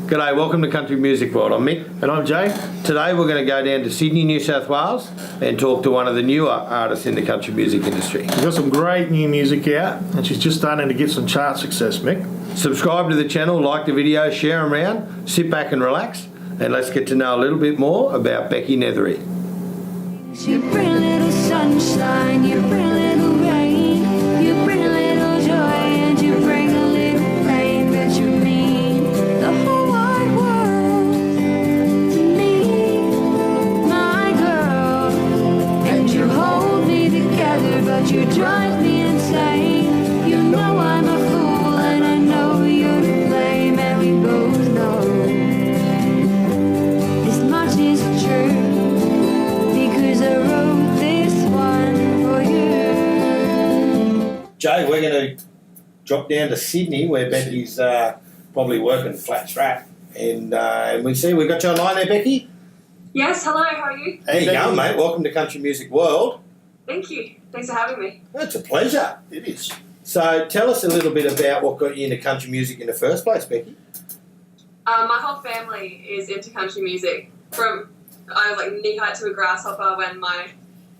G'day, welcome to Country Music World. I'm Mick. And I'm Jay. Today we're going to go down to Sydney, New South Wales and talk to one of the newer artists in the country music industry. She's got some great new music out and she's just starting to get some chart success, Mick. Subscribe to the channel, like the video, share them around, sit back and relax, and let's get to know a little bit more about Becci Nethery. You bring a little sunshine, you bring a little rain, you bring a little joy, and you bring a little pain, but you mean the whole wide world to me, my girl. And you hold me together, but you drive me insane. You know I'm a fool, and I know you're to blame, and we both know this much is true. I wrote this one for you. Jay, we're going to drop down to Sydney where Becci's probably working flat strap. And we see we've got you online there, Becci. Yes, hello, how are you? How you going, mate? Welcome to Country Music World. Thank you. Thanks for having me. It's a pleasure. It is. So tell us a little bit about what got you into country music in the first place, Becci. My whole family is into country music. I was like knee-high to a grasshopper when my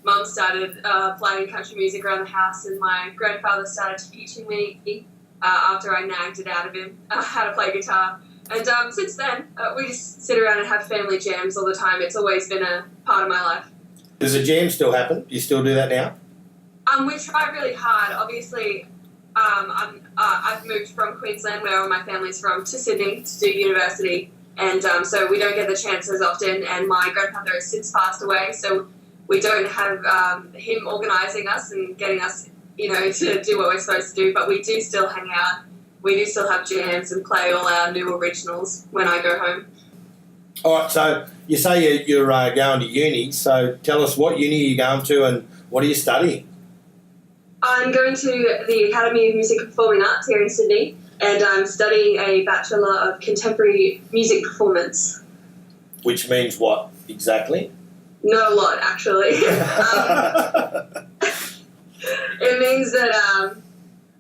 mum started playing country music around the house, and my grandfather started teaching me after I nagged it out of him how to play guitar. And since then, we just sit around and have family jams all the time. It's always been a part of my life. Does the jam still happen? Do you still do that now? We try really hard. Obviously, I've moved from Queensland, where all my family's from, to Sydney to do university. And so we don't get the chance as often, and my grandfather has since passed away, so we don't have him organising us and getting us, to do what we're supposed to do, but we do still hang out. We do still have jams and play all our new originals when I go home. All right, so you say you're going to uni, so tell us what uni you're going to and what are you studying? I'm going to the Academy of Music and Performing Arts here in Sydney, and I'm studying a Bachelor of Contemporary Music Performance. Which means what exactly? Not a lot, actually. It means that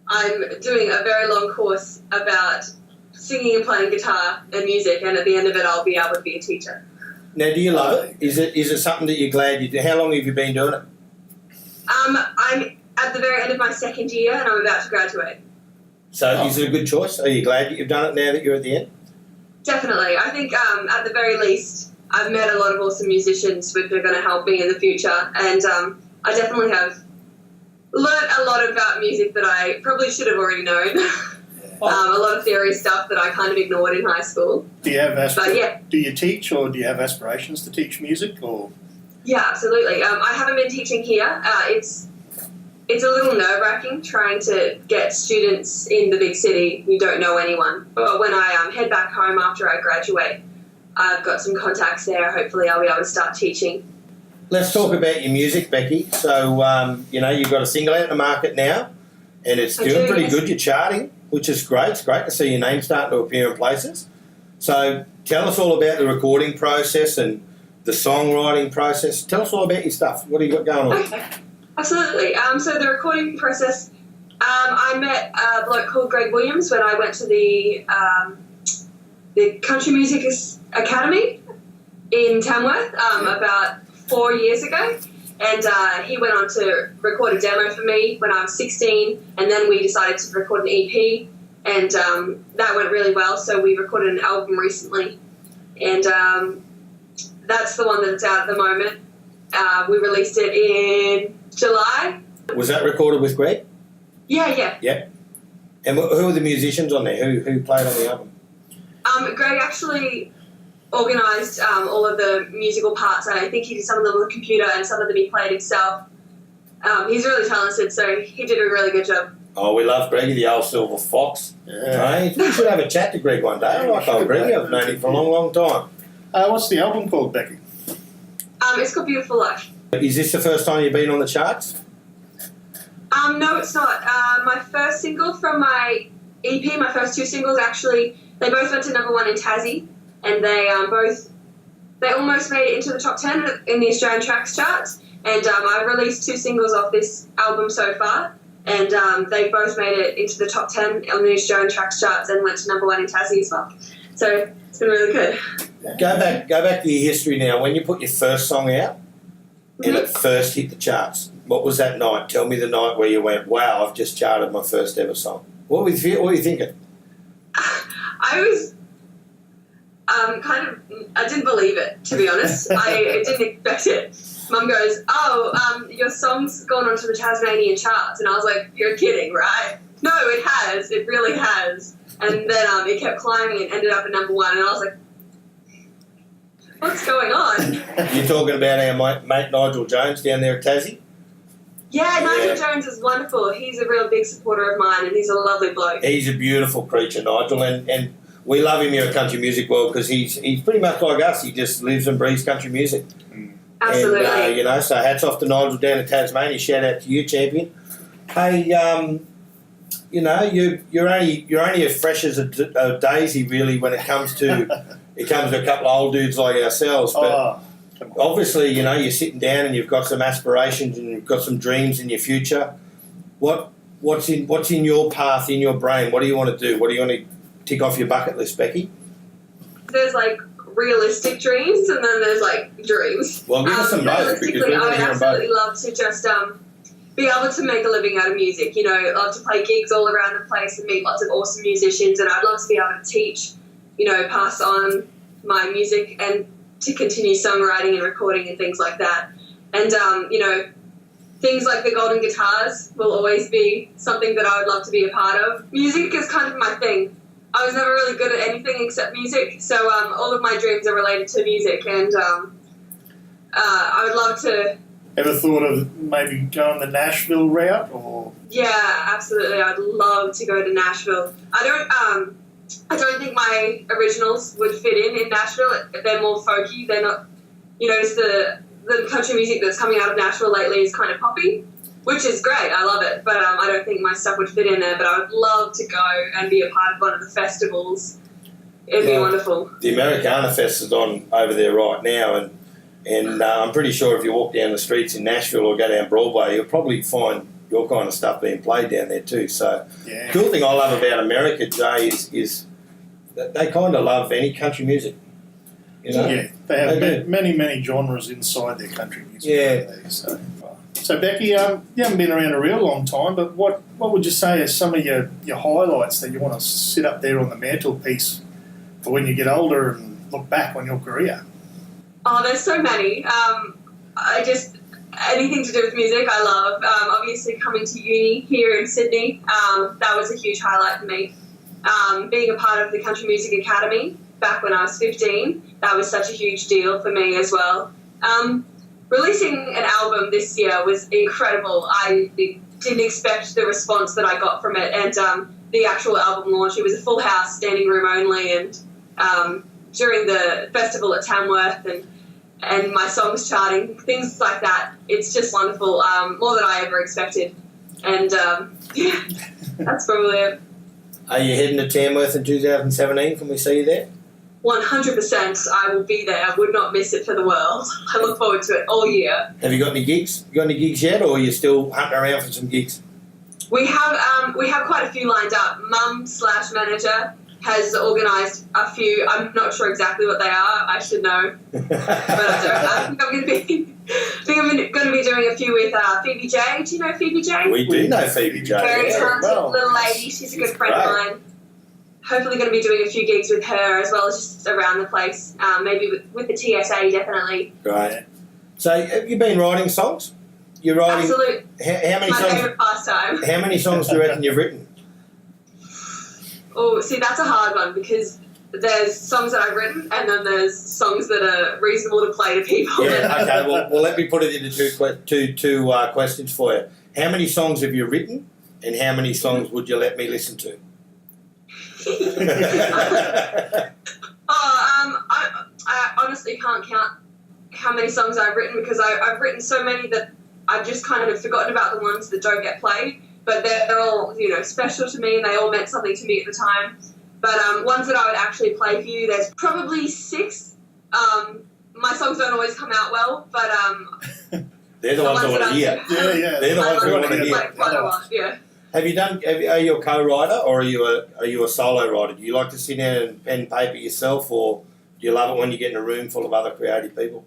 I'm doing a very long course about singing and playing guitar and music, and at the end of it I'll be able to be a teacher. Now, do you love it? Is it something that you're glad you do? How long have you been doing it? I'm at the very end of my second year, and I'm about to graduate. So is it a good choice? Are you glad that you've done it now that you're at the end? Definitely. I think at the very least I've met a lot of awesome musicians which are going to help me in the future, and I definitely have learnt a lot about music that I probably should have already known. A lot of theory stuff that I kind of ignored in high school. Do you have yeah. Do you teach, or do you have aspirations to teach music? Or Yeah, absolutely. I haven't been teaching here. It's a little nerve-wracking trying to get students in the big city who don't know anyone. But when I head back home after I graduate, I've got some contacts there. Hopefully I'll be able to start teaching. Let's talk about your music, Becci. So, you've got a single out in the market now, and it's doing pretty good. You're charting, which is great. It's great to see your name starting to appear in places. So tell us all about the recording process and the songwriting process. Tell us all about your stuff. What do you got going on? Okay. Absolutely. So the recording process, I met a bloke called Greg Williams when I went to the Country Music Academy in Tamworth about 4 years ago, and he went on to record a demo for me when I was 16, and then we decided to record an EP, and that went really well, so we recorded an album recently, and that's the one that's out at the moment. We released it in July. Was that recorded with Greg? Yeah. Yeah. And who are the musicians on there? Who played on the album? Greg actually organised all of the musical parts. I think he did some of them on the computer and some of them he played himself. He's really talented, so he did a really good job. Oh, we love Greggy, the old silver fox. Yeah. Right? We should have a chat to Greg one day. I like old Greggy. I've known him for a long, long time. What's the album called, Becci? It's called Beautiful Life. Is this the first time you've been on the charts? No, it's not. My first single from my EP, my first two singles actually, they both went to #1 in Tassie, and they almost made it into the top 10 in the Australian Tracks charts. And I released two singles off this album so far, and they both made it into the top 10 on the Australian Tracks charts and went to #1 in Tassie as well. So it's been really good. Go back to your history now. When you put your first song out and it first hit the charts, what was that night? Tell me the night where you went, wow, I've just charted my first ever song. What were you thinking? I was I didn't believe it, to be honest. I didn't expect it. Mum goes, your song's gone onto the Tasmanian charts. And I was like, you're kidding, right? No, it has. It really has. And then it kept climbing and ended up at number 1. And I was like, what's going on? You're talking about our mate Nigel Jones down there at Tassie? Yeah, Nigel Jones is wonderful. He's a real big supporter of mine, and he's a lovely bloke. He's a beautiful creature, Nigel, and we love him here at Country Music World because he's pretty much like us. He just lives and breathes country music. Absolutely. And, so hats off to Nigel down in Tasmania. Shout out to you, champion. Hey, you're only as fresh as a daisy, really, when it comes to a couple of old dudes like ourselves. But obviously, you're sitting down and you've got some aspirations and you've got some dreams in your future. What's in your path, in your brain? What do you want to do? What do you want to tick off your bucket list, Becci? There's realistic dreams and then there's dreams. Well, give us some both. Realistically, I would absolutely love to just be able to make a living out of music. Love to play gigs all around the place and meet lots of awesome musicians, and I'd love to be able to teach, pass on my music and to continue songwriting and recording and things like that. And, things like the golden guitars will always be something that I would love to be a part of. Music is kind of my thing. I was never really good at anything except music, so all of my dreams are related to music, and I would love to... Ever thought of maybe going the Nashville route, or...? Yeah, absolutely. I'd love to go to Nashville. I don't think my originals would fit in Nashville. They're more folky. They're not... the country music that's coming out of Nashville lately is kind of poppy, which is great. I love it. But I don't think my stuff would fit in there. But I would love to go and be a part of one of the festivals. It'd be wonderful. The Americana Fest is on over there right now, and I'm pretty sure if you walk down the streets in Nashville or go down Broadway, you'll probably find your kind of stuff being played down there too. So the cool thing I love about America, Jay, is that they kind of love any country music. Yeah, they have many genres inside their country music. Yeah. So Becci, you haven't been around a real long time, but what would you say are some of your highlights that you want to sit up there on the mantelpiece for when you get older and look back on your career? Oh, there's so many. Anything to do with music I love. Obviously coming to uni here in Sydney, that was a huge highlight for me. Being a part of the Country Music Academy back when I was 15, that was such a huge deal for me as well. Releasing an album this year was incredible. I didn't expect the response that I got from it, and the actual album launch, it was a full house, standing room only, and during the festival at Tamworth, and my songs charting, things like that. It's just wonderful, more than I ever expected. And that's probably it. Are you heading to Tamworth in 2017? Can we see you there? 100%. I will be there. I would not miss it for the world. I look forward to it all year. Have you got any gigs? You got any gigs yet, or are you still hunting around for some gigs? We have quite a few lined up. Mum/manager has organised a few. I'm not sure exactly what they are. I should know, but I think I'm going to be doing a few with Phoebe Jay. Do you know Phoebe Jay? We do know Phoebe Jay. Very talented little lady. She's a good friend of mine. Hopefully going to be doing a few gigs with her as well as just around the place. Maybe with the TSA, definitely. Right. So have you been writing songs? You're writing. Absolutely. How many my songs? favourite pastime. How many songs do you reckon you've written? Oh, see, that's a hard one because there's songs that I've written and then there's songs that are reasonable to play to people. Yeah, okay. Well, let me put it into two questions for you. How many songs have you written and how many songs would you let me listen to? I honestly can't count how many songs I've written because I've written so many that I've just kind of forgotten about the ones that don't get played. But they're all, special to me and they all meant something to me at the time. But ones that I would actually play for you, there's probably 6. My songs don't always come out well, but... they're the ones I want to hear. Yeah. They're the ones I want to hear. Quite a lot, yeah. Are you a co-writer or are you a solo writer? Do you like to sit down and pen and paper yourself, or do you love it when you get in a room full of other creative people?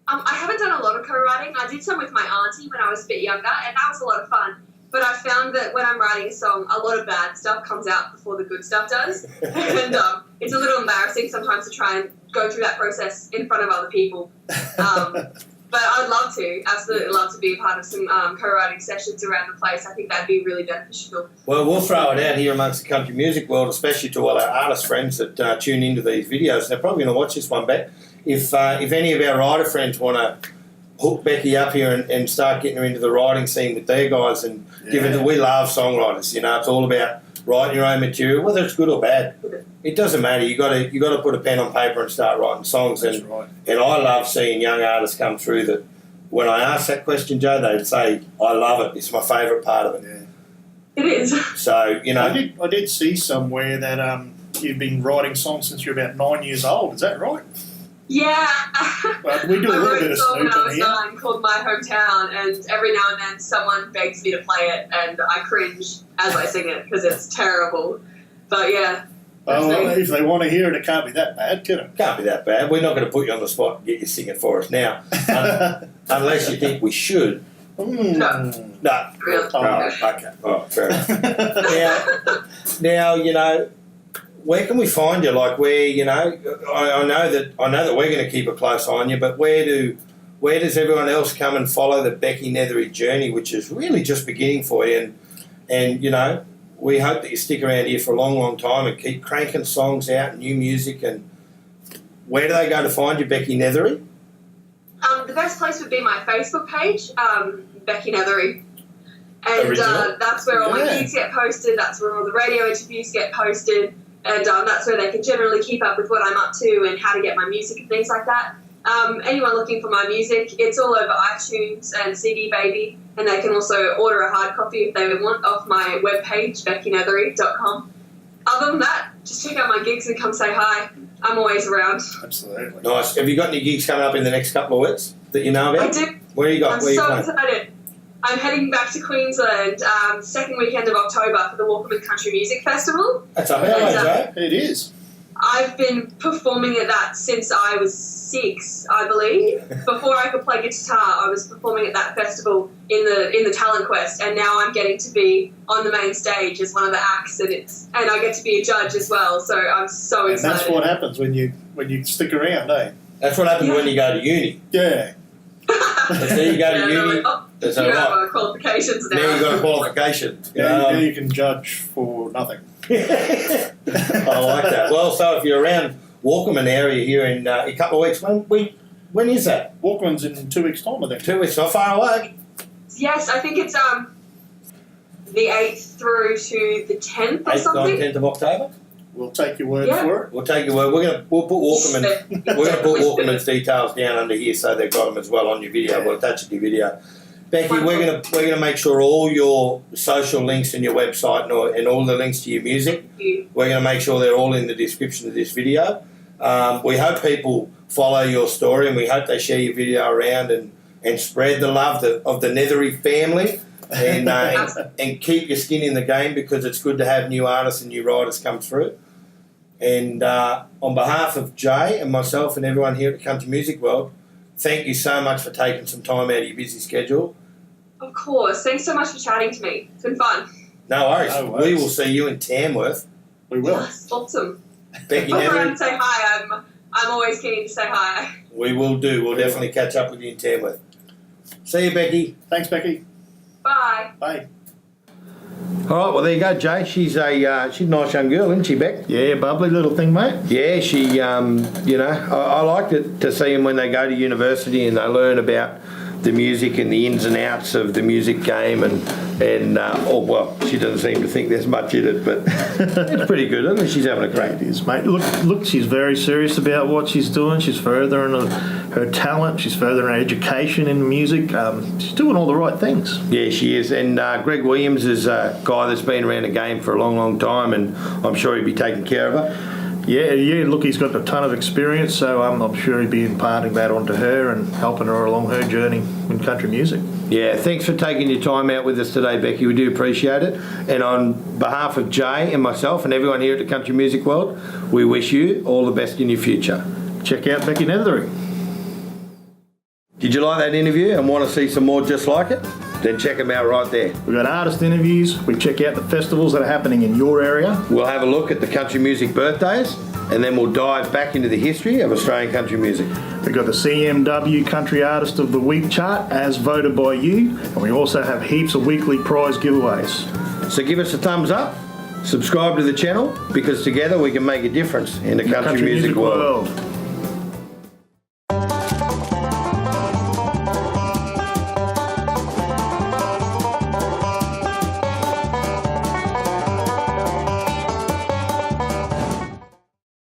I haven't done a lot of co-writing. I did some with my auntie when I was a bit younger, and that was a lot of fun. But I found that when I'm writing a song, a lot of bad stuff comes out before the good stuff does. And it's a little embarrassing sometimes to try and go through that process in front of other people. But I'd love to, absolutely love to be a part of some co-writing sessions around the place. I think that'd be really beneficial. Well, we'll throw it out here amongst the country music world, especially to all our artist friends that tune into these videos. They're probably going to watch this one back. If any of our writer friends want to hook Becci up here and start getting her into the writing scene with their guys, and given that we love songwriters, you know, it's all about writing your own material, whether it's good or bad. It doesn't matter. You got to put a pen on paper and start writing songs. And and I love seeing young artists come through that. When I ask that question, Joe, they'd say, "I love it. It's my favourite part of it." Yeah. It is. So you know, I did see somewhere that you've been writing songs since you're about 9 years old. Is that right? Yeah. Well, we do a little bit of song when I was snooping here. 9 called My Hometown, and every now and then someone begs me to play it, and I cringe as I sing it because it's terrible. But yeah. Oh, well, if they want to hear it, it can't be that bad, can it? can't be that bad. We're not going to put you on the spot and get you singing for us now, unless you think we should. No. No. Really? Oh, okay. Oh, fair enough. Now, you know, where can we find you? Like, where, you know, I know that we're going to keep a close eye on you, but where does everyone else come and follow the Becci Nethery journey, which is really just beginning for you? And you know, we hope that you stick around here for a long, long time and keep cranking songs out, new music. And where do they go to find you, Becci Nethery? The best place would be my Facebook page, Becci Nethery. And that's where all my gigs get posted, that's where all the radio interviews get posted, and that's where they can generally keep up with what I'm up to and how to get my music and things like that. Anyone looking for my music, it's all over iTunes and CD Baby, and they can also order a hard copy if they want off my webpage, beccinethery.com. Other than that, just check out my gigs and come say hi. I'm always around. Absolutely. Nice. Have you got any gigs coming up in the next couple of weeks that you know about? I do. Where you got? I'm where you so playing? excited. I'm heading back to Queensland second weekend of October for the Walkerman Country Music Festival. That's a hello, Joe. It is. I've been performing at that since I was 6, I believe. Before I could play guitar, I was performing at that festival in the Talent Quest, and now I'm getting to be on the main stage as one of the acts, and I get to be a judge as well. So I'm so excited. And that's what happens when you stick around, eh? That's what happens when you go to uni. Yeah. So you go to uni. That's all you right. have qualifications now. Now you've got a qualification. Now you can judge for nothing. I like that. Well, so if you're around Walkerman area here in a couple of weeks, when is that? Walkman's in 2 weeks' time, I think. 2 weeks, not far away. Yes, I think it's the 8th through to the 10th or 8th, something. 9th, 10th of October. We'll take your word Yeah. for it. We'll take your word. We'll put Walkerman's details down under here so they've got them as well on your video. Yeah. We'll attach it to your video. Becci, we're gonna make sure all your social links and your website and all the links to your music, we're gonna make sure they're all in the description of this video. We hope people follow your story, and we hope they share your video around and spread the love of the Nethery family, and keep your skin in the game, because it's good to have new artists and new writers come through. And on behalf of Jay and myself and everyone here at the Country Music World, thank you so much for taking some time out of your busy schedule. Of course. Thanks so much for chatting to me. It's been fun. No worries. No worries. We will see you in Tamworth. We will. Yes, awesome. Becci Come around Nethery, and say hi. I'm always keen to say hi. we will do. We'll definitely catch up with you in Tamworth. See you, Becci. Thanks, Becci. Bye. Bye. All right, well, there you go, Jay. She's a nice young girl, isn't she, Beck? Yeah, bubbly little thing, mate. Yeah, she, you know, I like to see them when they go to university and they learn about the music and the ins and outs of the music game, and well, she doesn't seem to think there's much in it, but it's pretty good. I think she's having a great. It is, mate. Look, she's very serious about what she's doing. She's furthering her talent. She's furthering her education in music. She's doing all the right things. Yeah, she is. And Greg Williams is a guy that's been around the game for a long, long time, and I'm sure he'll be taking care of her. Yeah. Look, he's got a ton of experience, so I'm sure he'd be imparting that onto her and helping her along her journey in country music. Yeah, thanks for taking your time out with us today, Becci. We do appreciate it. And on behalf of Jay and myself and everyone here at the Country Music World, we wish you all the best in your future. Check out Becci Nethery. Did you like that interview and want to see some more just like it? Then check them out right there. We've got artist interviews. We check out the festivals that are happening in your area. We'll have a look at the country music birthdays, and then we'll dive back into the history of Australian country music. We've got the CMW Country Artist of the Week chart as voted by you, and we also have heaps of weekly prize giveaways. So give us a thumbs up, subscribe to the channel, because together we can make a difference in the country music world.